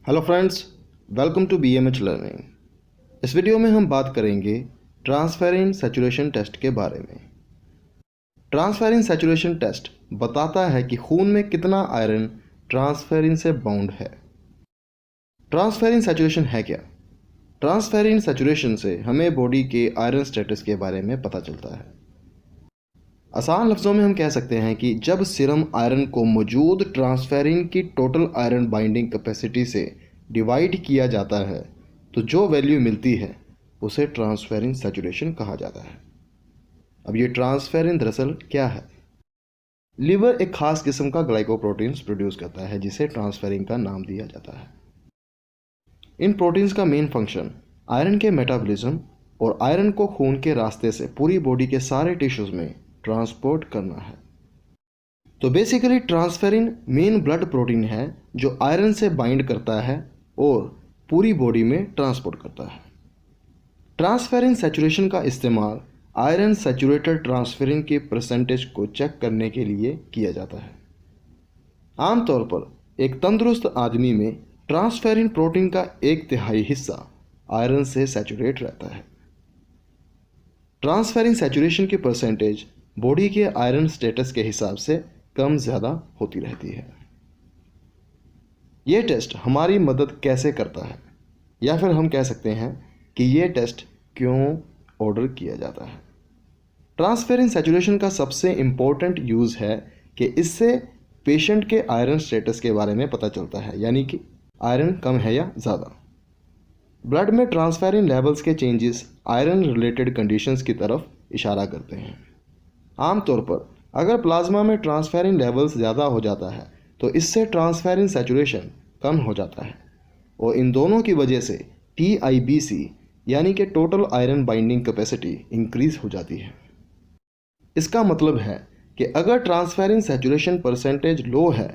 Hello friends, welcome to BMH learning. इस video में हम बात करेंगे ट्रांसफेरिन सैचुरेशन टेस्ट के बारे में। ट्रांसफेरिन सैचुरेशन टेस्ट बताता है कि खून में कितना आयरन ट्रांसफेरिन से बाउंड है। ट्रांसफेरिन सैचुरेशन है क्या? ट्रांसफेरिन सैचुरेशन से हमें बॉडी के आयरन स्टेटस के बारे में पता चलता है। आसान लफ्ज़ों में हम कह सकते हैं कि जब सीरम आयरन को मौजूद ट्रांसफेरिन की टोटल आयरन बाइंडिंग कैपेसिटी से डिवाइड किया जाता है तो जो वैल्यू मिलती है उसे ट्रांसफेरिन सैचुरेशन कहा जाता है। अब ये ट्रांसफेरिन दरअसल क्या है? लीवर एक खास किस्म का ग्लाइकोप्रोटीन्स प्रोड्यूस करता है जिसे ट्रांसफेरिन का नाम दिया जाता है। इन प्रोटीन्स का मेन फंक्शन आयरन के मेटाबॉलिज्म और आयरन को खून के रास्ते से पूरी बॉडी के सारे टिश्यूज में ट्रांसपोर्ट करना है। तो basically transferrin main blood protein है जो आयरन से बाइंड करता है और पूरी बॉडी में ट्रांसपोर्ट करता है। ट्रांसफेरिन सैचुरेशन का इस्तेमाल आयरन सैचुरेटेड ट्रांसफेरिन की परसेंटेज को चेक करने के लिए किया जाता है। आमतौर पर एक तंदुरुस्त आदमी में ट्रांसफेरिन प्रोटीन का 1/3 हिस्सा आयरन से सैचुरेट रहता है। ट्रांसफेरिन सैचुरेशन की परसेंटेज बॉडी के आयरन स्टेटस के हिसाब से कम ज़्यादा होती रहती है। ये टेस्ट हमारी मदद कैसे करता है, या फिर हम कह सकते हैं कि ये टेस्ट क्यों ऑर्डर किया जाता है। ट्रांसफेरिन सैचुरेशन का सबसे इम्पोर्टेंट यूज़ है कि इससे पेशेंट के आयरन स्टेटस के बारे में पता चलता है, यानी कि आयरन कम है या ज़्यादा। ब्लड में ट्रांसफेरिन लेवल्स के चेंजेस आयरन रिलेटेड कंडीशंस की तरफ इशारा करते हैं। आमतौर पर अगर प्लाज्मा में ट्रांसफेरिन लेवल्स ज़्यादा हो जाता है तो इससे ट्रांसफेरिन सैचुरेशन कम हो जाता है और इन दोनों की वजह से TIBC यानी कि total iron binding capacity increase हो जाती है। इसका मतलब है कि अगर ट्रांसफेरिन सैचुरेशन परसेंटेज लो है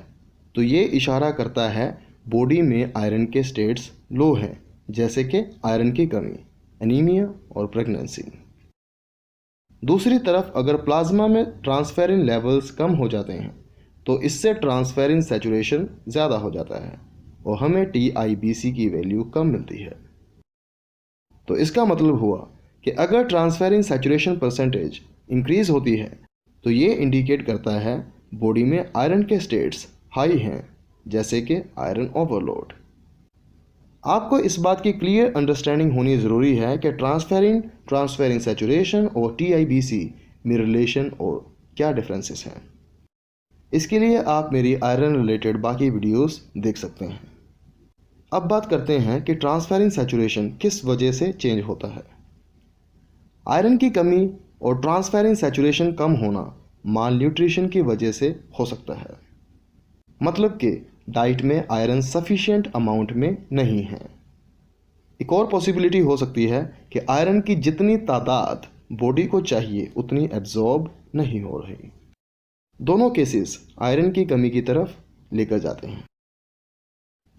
तो ये इशारा करता है बॉडी में आयरन के स्टेट्स लो हैं, जैसे कि आयरन की कमी, एनीमिया और प्रेगनेंसी। दूसरी तरफ अगर प्लाज्मा में ट्रांसफेरिन लेवल्स कम हो जाते हैं तो इससे ट्रांसफेरिन सैचुरेशन ज़्यादा हो जाता है और हमें TIBC की वैल्यू कम मिलती है। तो इसका मतलब हुआ कि अगर ट्रांसफेरिन सैचुरेशन परसेंटेज इंक्रीज होती है तो ये इंडिकेट करता है बॉडी में आयरन के स्टेट्स हाई हैं, जैसे कि आयरन ओवरलोड। आपको इस बात की क्लियर अंडरस्टैंडिंग होनी ज़रूरी है कि ट्रांसफेरिन सैचुरेशन और TIBC में रिलेशन और क्या डिफरेंसेस हैं। इसके लिए आप मेरी आयरन रिलेटेड बाकी वीडियोस देख सकते हैं। अब बात करते हैं कि ट्रांसफेरिन सैचुरेशन किस वजह से चेंज होता है। आयरन की कमी और ट्रांसफेरिन सैचुरेशन कम होना माल न्यूट्रिशन की वजह से हो सकता है, मतलब कि डाइट में आयरन सफिशिएंट अमाउंट में नहीं है। एक और पॉसिबिलिटी हो सकती है कि आयरन की जितनी तादाद बॉडी को चाहिए उतनी एब्जॉर्ब नहीं हो रही। दोनों केसेस आयरन की कमी की तरफ लेकर जाते हैं।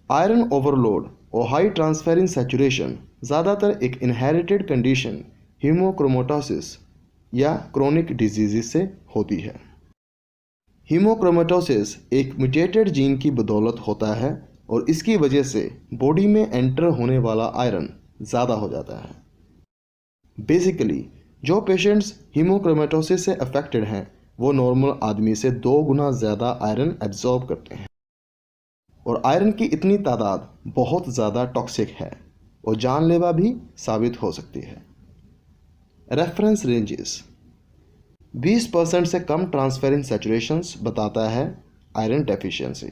आयरन ओवरलोड और हाई ट्रांसफेरिन सैचुरेशन ज़्यादातर एक इनहेरिटेड कंडीशन हीमोक्रोमेटोसिस या क्रोनिक डिजीज़ से होती है। हीमोक्रोमेटोसिस एक म्यूटेटेड जीन की बदौलत होता है और इसकी वजह से बॉडी में एंटर होने वाला आयरन ज़्यादा हो जाता है। बेसिकली जो पेशेंट्स हीमोक्रोमेटोसिस से अफेक्टेड हैं वो नॉर्मल आदमी से 2 गुना ज़्यादा आयरन एब्जॉर्ब करते हैं और आयरन की इतनी तादाद बहुत ज़्यादा टॉक्सिक है और जानलेवा भी साबित हो सकती है। रेफरेंस रेंजेस 20% से कम ट्रांसफेरिन सैचुरेशंस बताता है आयरन डेफिशिएंसी,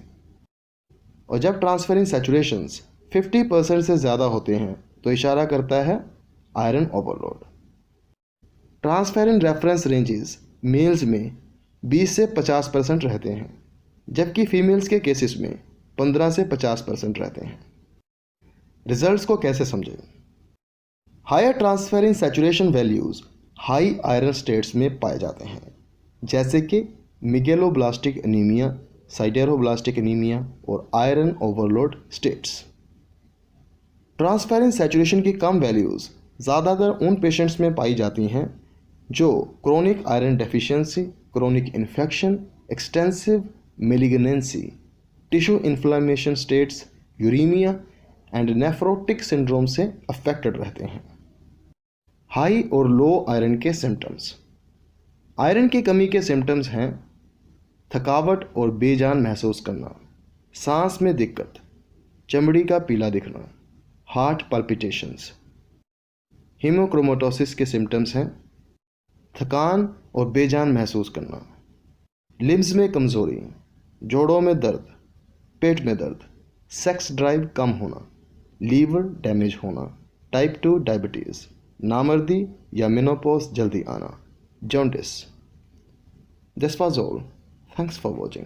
और जब ट्रांसफेरिन सैचुरेशंस 50% से ज़्यादा होते हैं तो इशारा करता है iron overload. Transferrin reference ranges males में 20 से 50% रहते हैं, जबकि फीमेल्स के केसेस में 15 से 50% रहते हैं। रिजल्ट्स को कैसे समझें? Higher transferrin saturation values high iron states में पाए जाते हैं, जैसे कि मेगलोब्लास्टिक एनीमिया, साइडेरोब्लास्टिक एनीमिया और iron overload states. Transferrin saturation की कम वैल्यूज़ ज़्यादातर उन पेशेंट्स में पाई जाती हैं जो chronic iron deficiency, chronic infection, extensive malignancy, tissue inflammation states, uraemia and nephrotic syndrome से अफेक्टेड रहते हैं। हाई और लो आयरन के सिम्टम्स। आयरन की कमी के सिम्टम्स हैं थकावट और बेजान महसूस करना, सांस में दिक्कत, चमड़ी का पीला दिखना, हार्ट पल्पिटेशंस। हीमोक्रोमेटोसिस के सिम्टम्स हैं थकान और बेजान महसूस करना, लिम्स में कमज़ोरी, जोड़ों में दर्द, पेट में दर्द, सेक्स ड्राइव कम होना, लीवर डैमेज होना, टाइप 2 डायबिटीज़, नामर्दी या मेनोपॉज जल्दी आना, jaundice. This was all. Thanks for watching.